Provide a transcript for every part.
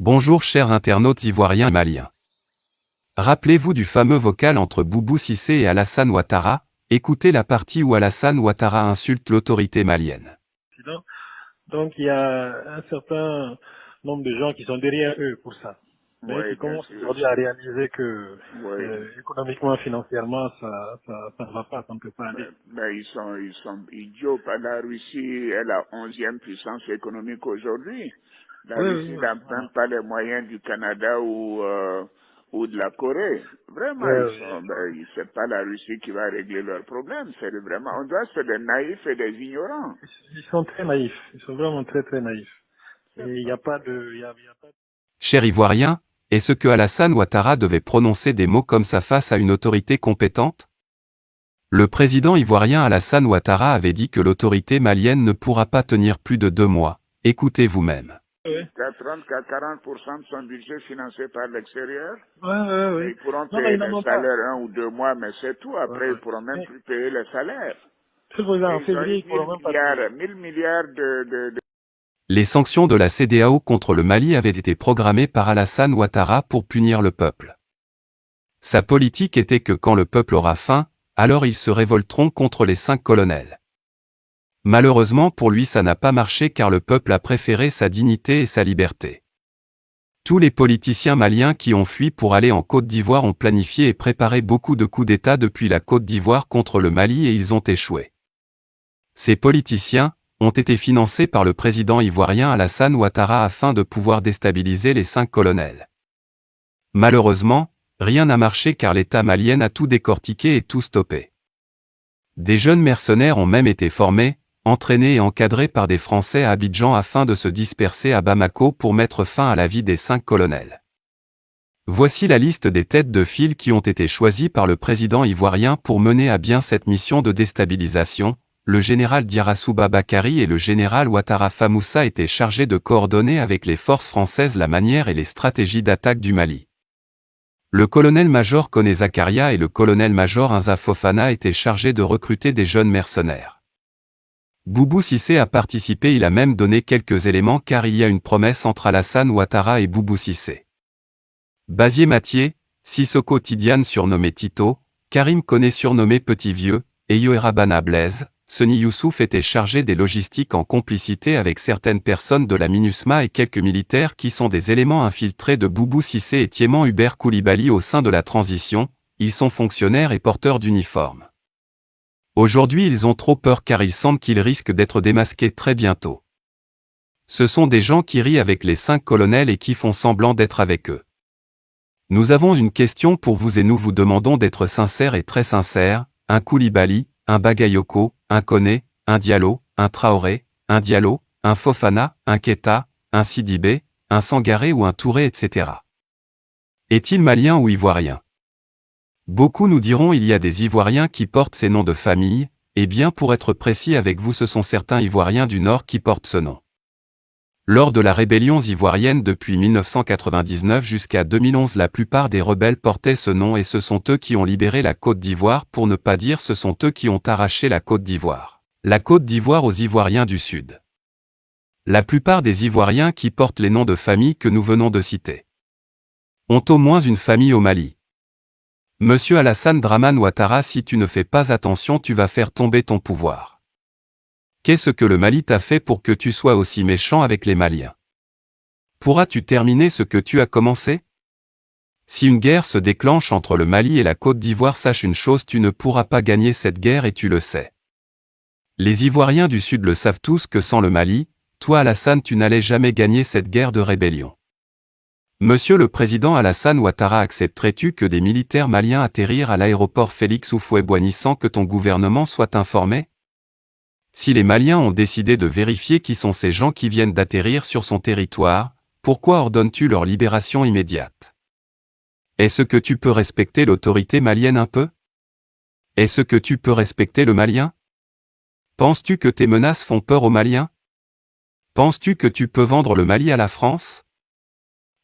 Bonjour chers internautes ivoiriens et maliens. Rappelez-vous du fameux vocal entre Boubou Cissé et Alassane Ouattara, écoutez la partie où Alassane Ouattara insulte l'autorité malienne. Donc il y a un certain nombre de gens qui sont derrière eux pour ça. Mais qui commencent aujourd'hui à réaliser que économiquement, financièrement, ça ne va pas, ça ne peut pas aller. Ils sont idiots. La Russie est la 11e puissance économique aujourd'hui. La Russie n'a même pas les moyens du Canada ou de la Corée. Vraiment, c'est pas la Russie qui va régler leurs problèmes. C'est vraiment, on doit être des naïfs et des ignorants. Ils sont très naïfs. Ils sont vraiment très très naïfs. Et il n'y a pas de... Chers Ivoiriens, est-ce que Alassane Ouattara devait prononcer des mots comme ça face à une autorité compétente? Le président ivoirien Alassane Ouattara avait dit que l'autorité malienne ne pourra pas tenir plus de 2 mois. Écoutez vous-même. 30 à 40% de son budget financé par l'extérieur. Oui. Ils pourront payer les salaires 1 ou 2 mois, mais c'est tout. Après, ils ne pourront même plus payer les salaires. En février, ils pourront même pas 1000 milliards de... Les sanctions de la CEDEAO contre le Mali avaient été programmées par Alassane Ouattara pour punir le peuple. Sa politique était que quand le peuple aura faim, alors ils se révolteront contre les 5 colonels. Malheureusement pour lui ça n'a pas marché car le peuple a préféré sa dignité et sa liberté. Tous les politiciens maliens qui ont fui pour aller en Côte d'Ivoire ont planifié et préparé beaucoup de coups d'État depuis la Côte d'Ivoire contre le Mali et ils ont échoué. Ces politiciens ont été financés par le président ivoirien Alassane Ouattara afin de pouvoir déstabiliser les 5 colonels. Malheureusement, rien n'a marché car l'État malien a tout décortiqué et tout stoppé. Des jeunes mercenaires ont même été formés, entraînés et encadrés par des Français à Abidjan afin de se disperser à Bamako pour mettre fin à la vie des 5 colonels. Voici la liste des têtes de file qui ont été choisies par le président ivoirien pour mener à bien cette mission de déstabilisation. Le général Diarassouba Bakari et le général Ouattara Famoussa étaient chargés de coordonner avec les forces françaises la manière et les stratégies d'attaque du Mali. Le colonel-major Koné Zakaria et le colonel-major Inza Fofana étaient chargés de recruter des jeunes mercenaires. Boubou Cissé a participé, il a même donné quelques éléments car il y a une promesse entre Alassane Ouattara et Boubou Cissé. Bazier Mathieu, Sissoko Tidiane surnommé Tito, Karim Koné surnommé Petit Vieux, et Yoera Bana Blaise, Seni Youssouf était chargé des logistiques en complicité avec certaines personnes de la MINUSMA et quelques militaires qui sont des éléments infiltrés de Boubou Cissé et Tiéman Hubert Koulibaly au sein de la transition, ils sont fonctionnaires et porteurs d'uniformes. Aujourd'hui ils ont trop peur car il semble qu'ils risquent d'être démasqués très bientôt. Ce sont des gens qui rient avec les 5 colonels et qui font semblant d'être avec eux. Nous avons une question pour vous et nous vous demandons d'être sincères et très sincères, un Koulibaly, un Bagayoko, un Koné, un Diallo, un Traoré, un Diallo, un Fofana, un Keita, un Sidibé, un Sangaré ou un Touré etc. Est-il malien ou ivoirien? Beaucoup nous diront il y a des Ivoiriens qui portent ces noms de famille, et bien pour être précis avec vous ce sont certains Ivoiriens du Nord qui portent ce nom. Lors de la rébellion ivoirienne depuis 1999 jusqu'à 2011 la plupart des rebelles portaient ce nom et ce sont eux qui ont libéré la Côte d'Ivoire pour ne pas dire ce sont eux qui ont arraché la Côte d'Ivoire. La Côte d'Ivoire aux Ivoiriens du Sud. La plupart des Ivoiriens qui portent les noms de famille que nous venons de citer ont au moins une famille au Mali. Monsieur Alassane Dramane Ouattara, si tu ne fais pas attention tu vas faire tomber ton pouvoir. Qu'est-ce que le Mali t'a fait pour que tu sois aussi méchant avec les Maliens? Pourras-tu terminer ce que tu as commencé? Si une guerre se déclenche entre le Mali et la Côte d'Ivoire, sache une chose, tu ne pourras pas gagner cette guerre et tu le sais. Les Ivoiriens du Sud le savent tous que sans le Mali, toi Alassane tu n'allais jamais gagner cette guerre de rébellion. Monsieur le président Alassane Ouattara, accepterais-tu que des militaires maliens atterrirent à l'aéroport Félix Houphouët-Boigny sans que ton gouvernement soit informé? Si les Maliens ont décidé de vérifier qui sont ces gens qui viennent d'atterrir sur son territoire, pourquoi ordonnes-tu leur libération immédiate? Est-ce que tu peux respecter l'autorité malienne un peu? Est-ce que tu peux respecter le Malien? Penses-tu que tes menaces font peur aux Maliens? Penses-tu que tu peux vendre le Mali à la France?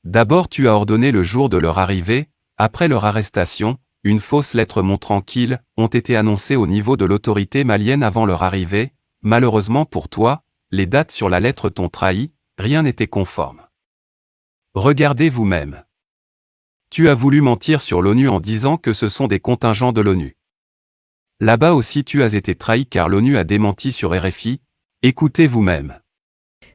D'abord tu as ordonné le jour de leur arrivée, après leur arrestation, une fausse lettre montrant qu'ils ont été annoncés au niveau de l'autorité malienne avant leur arrivée. Malheureusement pour toi, les dates sur la lettre t'ont trahi, rien n'était conforme. Regardez vous-même. Tu as voulu mentir sur l'ONU en disant que ce sont des contingents de l'ONU. Là-bas aussi tu as été trahi car l'ONU a démenti sur RFI. Écoutez vous-même.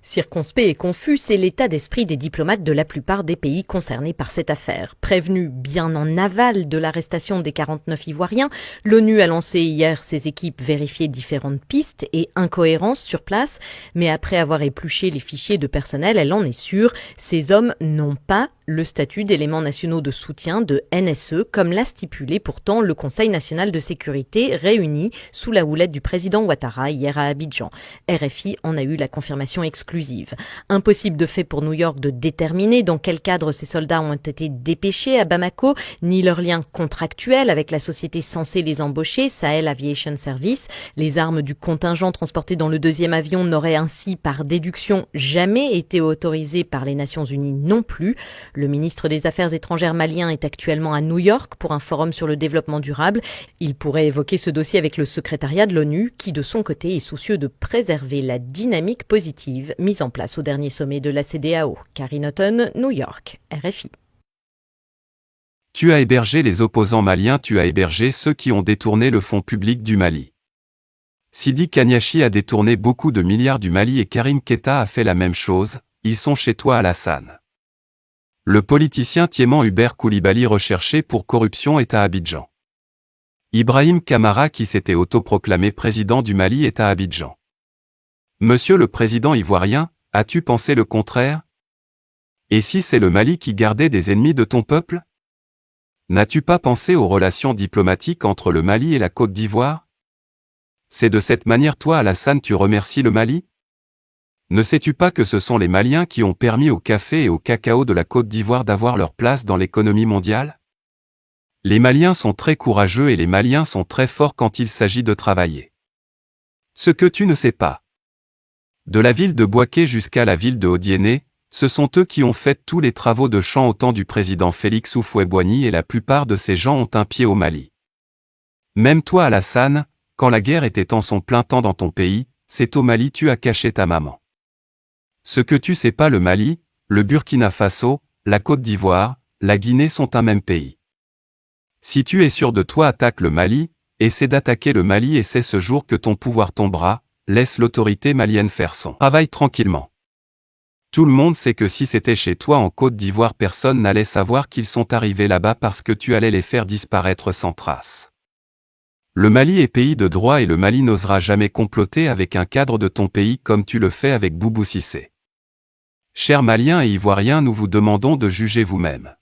Circonspect et confus, c'est l'état d'esprit des diplomates de la plupart des pays concernés par cette affaire. Prévenu bien en aval de l'arrestation des 49 Ivoiriens, l'ONU a lancé hier ses équipes vérifier différentes pistes et incohérences sur place, mais après avoir épluché les fichiers de personnel, elle en est sûre, ces hommes n'ont pas le statut d'éléments nationaux de soutien de NSE, comme l'a stipulé pourtant le Conseil national de sécurité réuni sous la houlette du président Ouattara hier à Abidjan. RFI en a eu la confirmation exclusive. Impossible de fait pour New York de déterminer dans quel cadre ces soldats ont été dépêchés à Bamako, ni leur lien contractuel avec la société censée les embaucher, Sahel Aviation Service. Les armes du contingent transporté dans le deuxième avion n'auraient ainsi, par déduction, jamais été autorisées par les Nations Unies non plus. Le ministre des Affaires étrangères malien est actuellement à New York pour un forum sur le développement durable. Il pourrait évoquer ce dossier avec le secrétariat de l'ONU, qui de son côté est soucieux de préserver la dynamique positive mise en place au dernier sommet de la CEDEAO. Karine Houghton, New York, RFI. Tu as hébergé les opposants maliens, tu as hébergé ceux qui ont détourné le fonds public du Mali. Sidi Kaniachi a détourné beaucoup de milliards du Mali et Karim Keita a fait la même chose, ils sont chez toi Alassane. Le politicien Thiéman Hubert Koulibaly recherché pour corruption est à Abidjan. Ibrahim Kamara qui s'était autoproclamé président du Mali est à Abidjan. Monsieur le président ivoirien, as-tu pensé le contraire? Et si c'est le Mali qui gardait des ennemis de ton peuple? N'as-tu pas pensé aux relations diplomatiques entre le Mali et la Côte d'Ivoire? C'est de cette manière toi Alassane tu remercies le Mali? Ne sais-tu pas que ce sont les Maliens qui ont permis au café et au cacao de la Côte d'Ivoire d'avoir leur place dans l'économie mondiale? Les Maliens sont très courageux et les Maliens sont très forts quand il s'agit de travailler. Ce que tu ne sais pas. De la ville de Bouaké jusqu'à la ville de Odiéné, ce sont eux qui ont fait tous les travaux de champ au temps du président Félix Houphouët-Boigny et la plupart de ces gens ont un pied au Mali. Même toi Alassane, quand la guerre était en son plein temps dans ton pays, c'est au Mali tu as caché ta maman. Ce que tu sais pas le Mali, le Burkina Faso, la Côte d'Ivoire, la Guinée sont un même pays. Si tu es sûr de toi attaque le Mali, essaie d'attaquer le Mali et c'est ce jour que ton pouvoir tombera, laisse l'autorité malienne faire son travail tranquillement. Tout le monde sait que si c'était chez toi en Côte d'Ivoire personne n'allait savoir qu'ils sont arrivés là-bas parce que tu allais les faire disparaître sans trace. Le Mali est pays de droit et le Mali n'osera jamais comploter avec un cadre de ton pays comme tu le fais avec Boubou Cissé. Chers Maliens et Ivoiriens, nous vous demandons de juger vous-même.